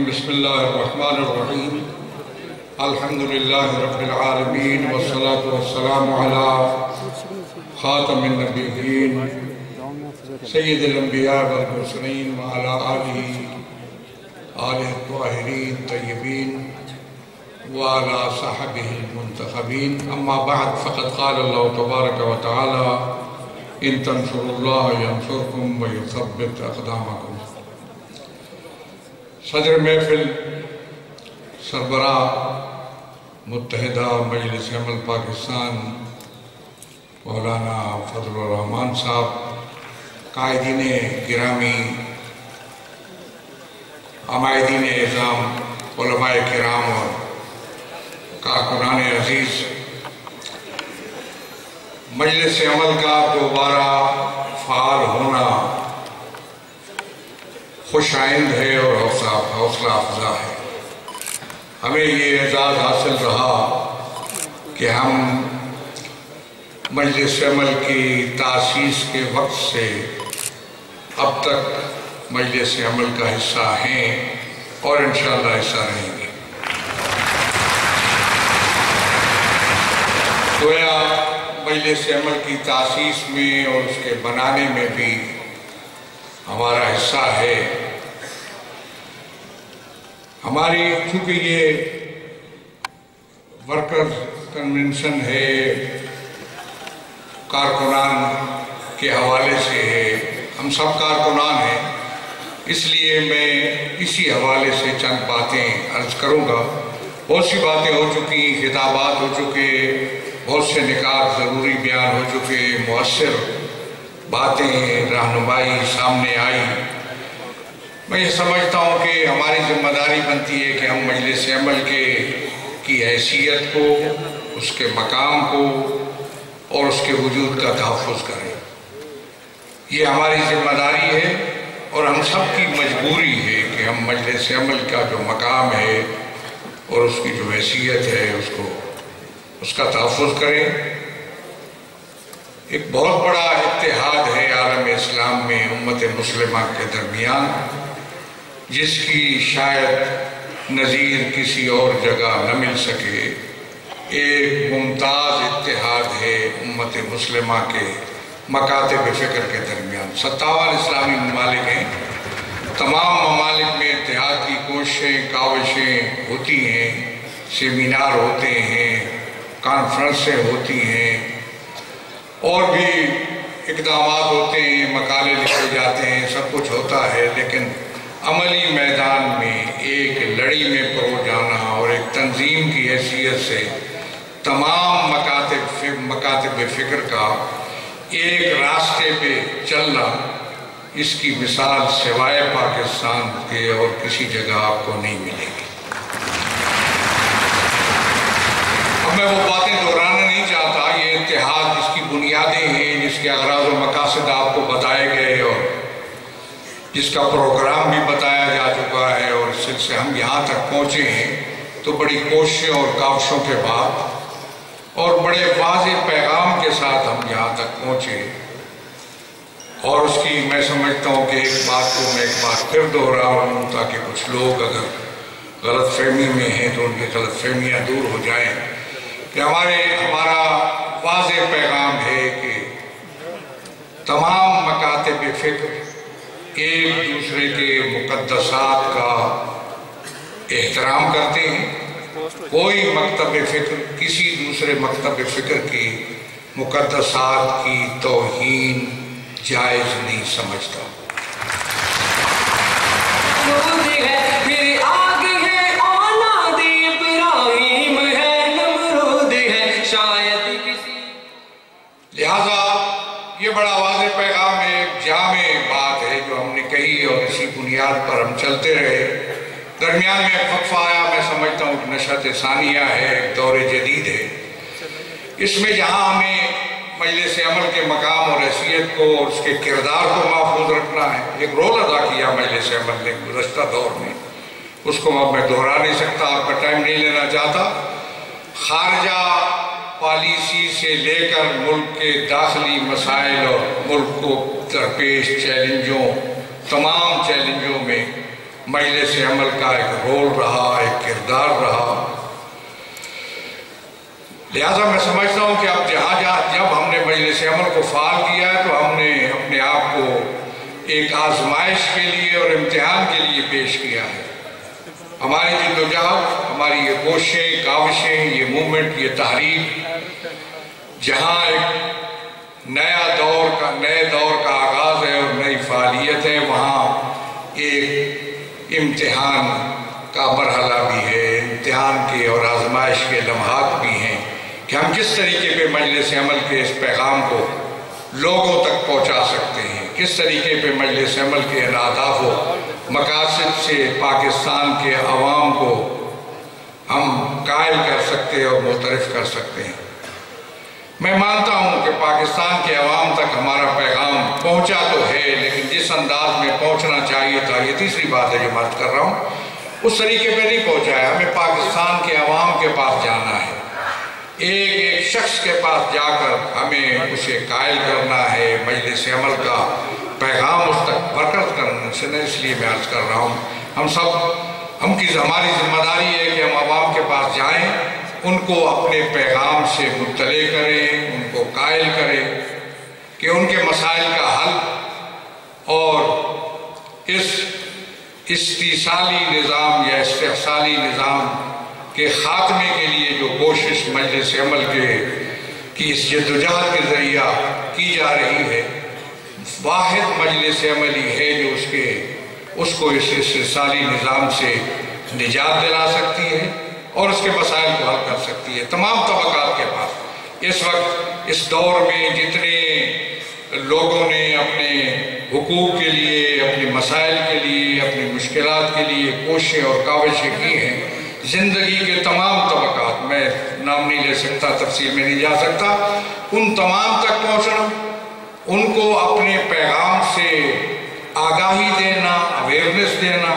بسم اللہ الرحمن الرحیم الحمدللہ رب العالمین والصلاة والسلام علی خاتم النبیین سید الانبیاء والمرسلین وعلی آلہ الطاہرین طیبین وعلی صحبہ المنتخبین اما بعد فقد قال اللہ تبارک و تعالی ان تنصروا اللہ ینصرکم ویثبت اقدامکم۔ صدر محفل سربراہ متحدہ مجلس عمل پاکستان مولانا فضل الرحمان صاحب، قائدین گرامی، عمائدین اعظام، علماء کرام اور کارکنان عزیز، مجلس عمل کا دوبارہ فعال ہونا خوش آئند ہے اور حوصلہ افزا ہے۔ ہمیں یہ اعزاز حاصل رہا کہ ہم مجلس عمل کی تاسیس کے وقت سے اب تک مجلس عمل کا حصہ ہیں اور انشاءاللہ حصہ رہیں گے۔ گویا مجلس عمل کی تاسیس میں اور اس کے بنانے میں بھی ہمارا حصہ ہے۔ ہماری چونکہ یہ ورکرز کنونشن ہے، کارکنان کے حوالے سے ہے، ہم سب کارکنان ہیں، اس لیے میں اسی حوالے سے چند باتیں عرض کروں گا۔ بہت سی باتیں ہو چکی، خطابات ہو چکے، بہت سے نکات ضروری بیان ہو چکے، مؤثر باتیں رہنمائی سامنے آئی۔ میں یہ سمجھتا ہوں کہ ہماری ذمہ داری بنتی ہے کہ ہم مجلس عمل کی حیثیت کو، اس کے مقام کو اور اس کے وجود کا تحفظ کریں۔ یہ ہماری ذمہ داری ہے اور ہم سب کی مجبوری ہے کہ ہم مجلس عمل کا جو مقام ہے اور اس کی جو حیثیت ہے اس کا تحفظ کریں۔ ایک بہت بڑا اتحاد ہے عالم اسلام میں امت مسلمہ کے درمیان، جس کی شاید نظیر کسی اور جگہ نہ مل سکے۔ ایک ممتاز اتحاد ہے امت مسلمہ کے مکاتب فکر کے درمیان۔ 57 اسلامی ممالک ہیں، تمام ممالک میں اتحاد کی کوششیں کاوشیں ہوتی ہیں، سیمینار ہوتے ہیں، کانفرنسیں ہوتی ہیں اور بھی اقدامات ہوتے ہیں، مقالے لکھے جاتے ہیں، سب کچھ ہوتا ہے، لیکن عملی میدان میں ایک لڑی میں پرو جانا اور ایک تنظیم کی حیثیت سے تمام مکاتب فکر کا ایک راستے پہ چلنا، اس کی مثال سوائے پاکستان کے اور کسی جگہ آپ کو نہیں ملے گی۔ اب میں وہ باتیں دہرانا نہیں چاہتا، یہ اتحاد جس کی بنیادیں ہیں، جس کے اغراض و مقاصد آپ کو بتائے گئے اور جس کا پروگرام بھی بتایا جا چکا ہے، اور اس سے ہم یہاں تک پہنچے ہیں تو بڑی کوششوں اور کاوشوں کے بعد اور بڑے واضح پیغام کے ساتھ ہم یہاں تک پہنچے۔ اور اس کی میں سمجھتا ہوں کہ ایک بات کو میں ایک بار پھر دہراؤں تاکہ کچھ لوگ اگر غلط فہمی میں ہیں تو ان کی غلط فہمیاں دور ہو جائیں، کہ ہمارا واضح پیغام ہے کہ تمام مکاتب فکر ایک دوسرے کے مقدسات کا احترام کرتے ہیں۔ کوئی مکتب فکر کسی دوسرے مکتب فکر کی مقدسات کی توہین جائز نہیں سمجھتا۔ لہذا یہ بڑا واضح پیغام ہے، ایک جامع بات ہے جو ہم نے کہی اور اسی بنیاد پر ہم چلتے رہے۔ درمیان میں وقفہ آیا، میں سمجھتا ہوں کہ نشأت ثانیہ ہے، ایک دور جدید ہے۔ اس میں جہاں ہمیں مجلس عمل کے مقام اور حیثیت کو اور اس کے کردار کو محفوظ رکھنا ہے، ایک رول ادا کیا مجلس عمل نے گزشتہ دور میں، اس کو اب میں دہرا نہیں سکتا، آپ کا ٹائم نہیں لینا چاہتا۔ خارجہ پالیسی سے لے کر ملک کے داخلی مسائل اور ملک کو درپیش چیلنجوں، تمام چیلنجوں میں مجلس عمل کا ایک رول رہا، ایک کردار رہا۔ لہٰذا میں سمجھتا ہوں کہ اب جب ہم نے مجلس عمل کو فعال کیا ہے تو ہم نے اپنے آپ کو ایک آزمائش کے لیے اور امتحان کے لیے پیش کیا ہے۔ ہماری جدوجہد، ہماری یہ کوششیں، کاوشیں، یہ موومنٹ، یہ تحریک جہاں ایک نئے دور کا آغاز ہے اور نئی فعالیت ہے، وہاں ایک امتحان کا مرحلہ بھی ہے، امتحان کے اور آزمائش کے لمحات بھی ہیں کہ ہم کس طریقے پہ مجلس عمل کے اس پیغام کو لوگوں تک پہنچا سکتے ہیں، کس طریقے پہ مجلس عمل کے ان اہداف و مقاصد سے پاکستان کے عوام کو ہم قائل کر سکتے ہیں اور معترف کر سکتے ہیں۔ میں مانتا ہوں کہ پاکستان کے عوام تک ہمارا پیغام پہنچا تو ہے، لیکن جس انداز میں پہنچنا چاہیے تھا، یہ تیسری بات ہے جو میں کر رہا ہوں، اس طریقے پہ نہیں پہنچا ہے۔ ہمیں پاکستان کے عوام کے پاس جانا ہے، ایک شخص کے پاس جا کر ہمیں اسے قائل کرنا ہے، مجلس عمل کا پیغام اس تک برکت کرنا ہے۔ اس لیے میں عرض کر رہا ہوں، ہماری ذمہ داری ہے کہ ہم عوام کے پاس جائیں، ان کو اپنے پیغام سے مطلع کریں، ان کو قائل کریں کہ ان کے مسائل کا حل اور اس استحصالی نظام یا استحصالی نظام کے خاتمے کے لیے جو کوشش مجلس عمل کی اس جدوجہد کے ذریعہ کی جا رہی ہے، واحد مجلس عملی ہے جو اس کو اس استحصالی نظام سے نجات دلا سکتی ہے اور اس کے مسائل کو حل کر سکتی ہے۔ تمام طبقات کے پاس اس وقت اس دور میں جتنے لوگوں نے اپنے حقوق کے لیے، اپنے مسائل کے لیے، اپنی مشکلات کے لیے کوششیں اور کاوشیں کی ہیں، زندگی کے تمام طبقات، میں نام نہیں لے سکتا، تفصیل میں نہیں جا سکتا، ان تمام تک پہنچنا، ان کو اپنے پیغام سے آگاہی دینا، اویئرنس دینا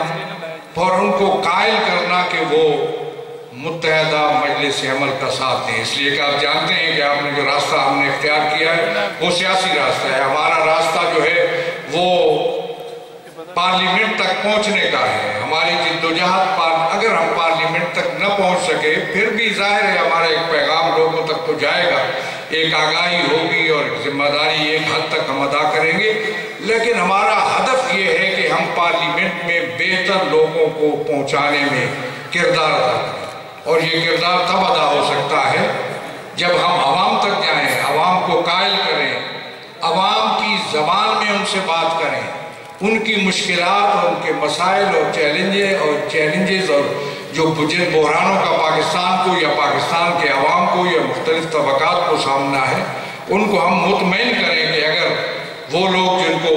اور ان کو قائل کرنا کہ وہ متحدہ مجلس عمل کا ساتھ دیں۔ اس لیے کہ آپ جانتے ہیں کہ آپ نے جو راستہ ہم نے اختیار کیا ہے وہ سیاسی راستہ ہے۔ ہمارا راستہ جو ہے وہ پارلیمنٹ تک پہنچنے کا ہے۔ ہماری جدوجہد اگر ہم پارلیمنٹ تک نہ پہنچ سکے، پھر بھی ظاہر ہے ہمارا ایک پیغام لوگوں تک تو جائے گا، ایک آگاہی ہوگی اور ذمہ داری ایک حد تک ہم ادا کریں گے، لیکن ہمارا ہدف یہ ہے کہ ہم پارلیمنٹ میں بہتر لوگوں کو پہنچانے میں کردار ادا کریں، اور یہ کردار تب ادا ہو سکتا ہے جب ہم عوام تک جائیں، عوام کو قائل کریں، عوام کی زبان میں ان سے بات کریں، ان کی مشکلات اور ان کے مسائل اور چیلنجز اور جو جن بحرانوں کا پاکستان کو یا پاکستان کے عوام کو یا مختلف طبقات کو سامنا ہے، ان کو ہم مطمئن کریں کہ اگر وہ لوگ جن کو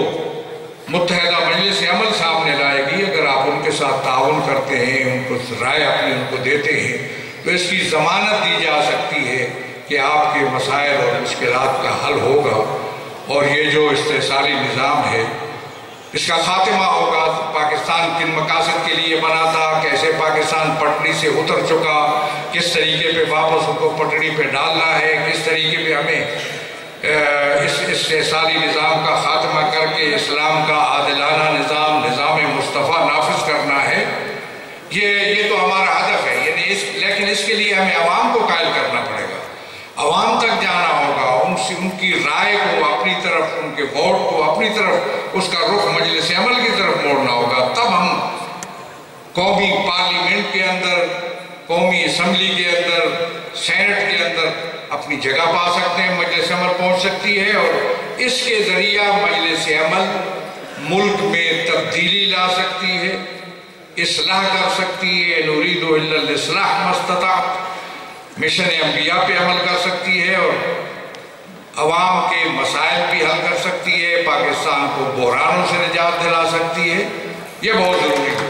متحدہ مجلس عمل سامنے لائے گی، اگر آپ ان کے ساتھ تعاون کرتے ہیں، ان کو رائے اپنی ان کو دیتے ہیں، تو اس کی ضمانت دی جا سکتی ہے کہ آپ کے مسائل اور مشکلات کا حل ہوگا، اور یہ جو استحصالی نظام ہے اس کا خاتمہ ہوگا۔ پاکستان کن مقاصد کے لیے بنا تھا، کیسے پاکستان پٹڑی سے اتر چکا، کس طریقے پہ واپس اس کو پٹڑی پہ ڈالنا ہے، کس طریقے پہ ہمیں اس استحصالی نظام کا خاتمہ کر کے اسلام کا عادلانہ نظام مصطفیٰ نافذ کرنا ہے، یہ تو ہمارا ہدف ہے۔ لیکن اس کے لیے ہمیں عوام کو قائل کرنا پڑے گا، عوام تک جانا ہوگا، ان کی رائے کو اپنی طرف، ان کے ووٹ کو اپنی طرف، اس کا رخ مجلس عمل کی طرف موڑنا ہوگا، تب ہم قومی پارلیمنٹ کے اندر، قومی اسمبلی کے اندر، سینٹ کے اندر اپنی جگہ پا سکتے ہیں، مجلس عمل پہنچ سکتی ہے، اور اس کے ذریعہ مجلس عمل ملک میں تبدیلی لا سکتی ہے، اصلاح کر سکتی ہے، نرید الا الاصلاح ما استطعت، مشن انبیاء پہ عمل کر سکتی ہے، اور عوام کے مسائل بھی حل کر سکتی ہے، پاکستان کو بحرانوں سے نجات دلا سکتی ہے۔ یہ بہت ضروری ہے۔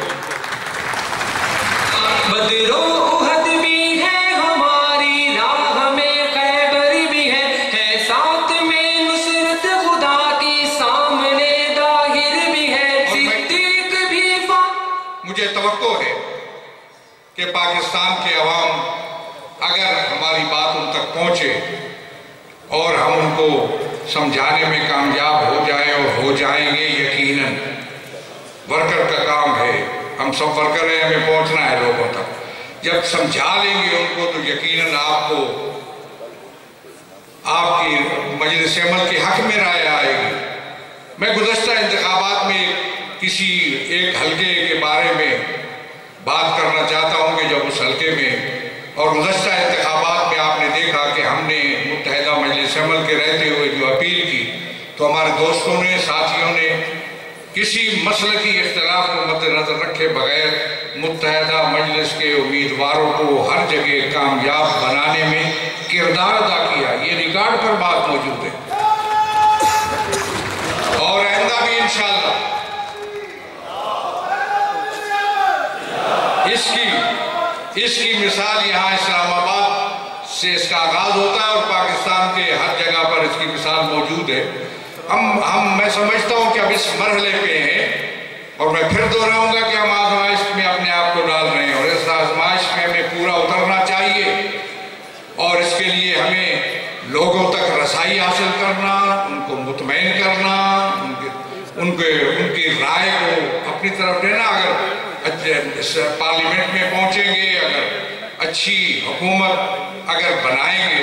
بدرو احد بھی ہے ہماری راہ میں، خیبر بھی ہے ساتھ میں نصرت خدا کی، سامنے ظاہر بھی ہے صدیق بھی مجھے توقع ہے کہ پاکستان کے عوام اگر ہماری بات ان تک پہنچے اور ہم ان کو سمجھانے میں کامیاب ہو جائیں اور ہو جائیں گے یقیناً، ورکر کا کام ہے، ہم سب ورکر ہیں، ہمیں پہنچنا ہے لوگوں تک، جب سمجھا لیں گے ان کو تو یقیناً آپ کو آپ کی مجلس عمل کے حق میں رائے آئے گی۔ میں گزشتہ انتخابات میں کسی ایک حلقے کے بارے میں بات کرنا چاہتا ہوں کہ جب اس حلقے میں اور گزشتہ انتخابات میں آپ نے دیکھا کہ ہم نے متحدہ مجلس عمل کے رہتے ہوئے جو اپیل کی تو ہمارے دوستوں نے، ساتھیوں نے کسی مسلکی اختلاف کو مد نظر رکھے بغیر متحدہ مجلس کے امیدواروں کو ہر جگہ کامیاب بنانے میں کردار ادا کیا۔ یہ ریکارڈ پر بات موجود ہے اور آئندہ بھی انشاءاللہ اس کی مثال یہاں اسلام آباد سے اس کا آغاز ہوتا ہے اور پاکستان کے ہر جگہ پر اس کی مثال موجود ہے۔ میں سمجھتا ہوں کہ اب اس مرحلے پہ ہیں اور میں پھر دہراؤں گا کہ ہم آزمائش میں اپنے آپ کو ڈال رہے ہیں اور اس آزمائش میں ہمیں پورا اترنا چاہیے اور اس کے لیے ہمیں لوگوں تک رسائی حاصل کرنا، ان کو مطمئن کرنا، ان کی رائے کو اپنی طرف لینا۔ اگر پارلیمنٹ میں پہنچیں گے، اگر اچھی حکومت اگر بنائیں گے،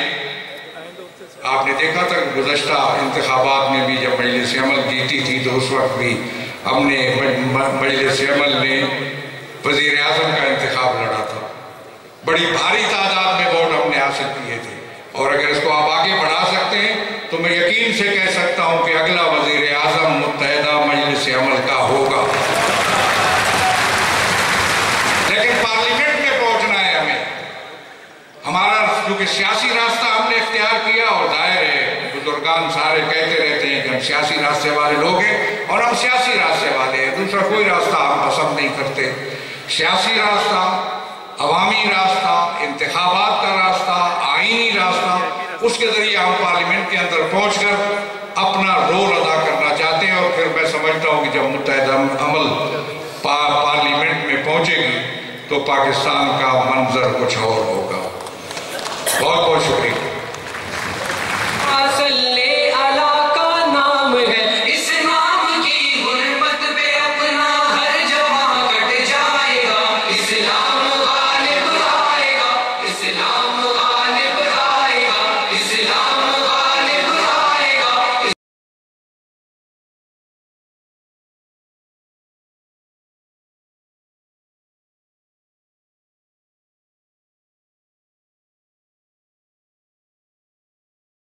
آپ نے دیکھا تھا گزشتہ انتخابات میں بھی جب مجلس عمل جیتی تھی تو اس وقت بھی ہم نے مجلس عمل نے وزیر اعظم کا انتخاب لڑا تھا، بڑی بھاری تعداد میں ووٹ ہم نے حاصل کیے تھے اور اگر اس کو آپ آگے بڑھا سکتے ہیں تو میں یقین سے کہہ سکتا ہوں کہ اگلا وزیر اعظم متحدہ مجلس عمل کا ہوگا۔ لیکن پارلیمنٹ میں پہنچنا ہے ہمیں، ہمارا کیونکہ سیاسی راستہ ہم نے اختیار کیا اور ظاہر ہے بزرگان سارے کہتے رہتے ہیں کہ ہم سیاسی راستے والے لوگ ہیں اور ہم سیاسی راستے والے ہیں، دوسرا کوئی راستہ ہم پسند نہیں کرتے۔ سیاسی راستہ، عوامی راستہ، انتخابات کا راستہ، آئینی راستہ، اس کے ذریعے ہم پارلیمنٹ کے اندر پہنچ کر اپنا رول ادا کرنا چاہتے ہیں اور پھر میں سمجھتا ہوں کہ جب متحدہ عمل پارلیمنٹ میں پہنچے گی تو پاکستان کا منظر کچھ اور ہوگا۔ بہت بہت شکریہ۔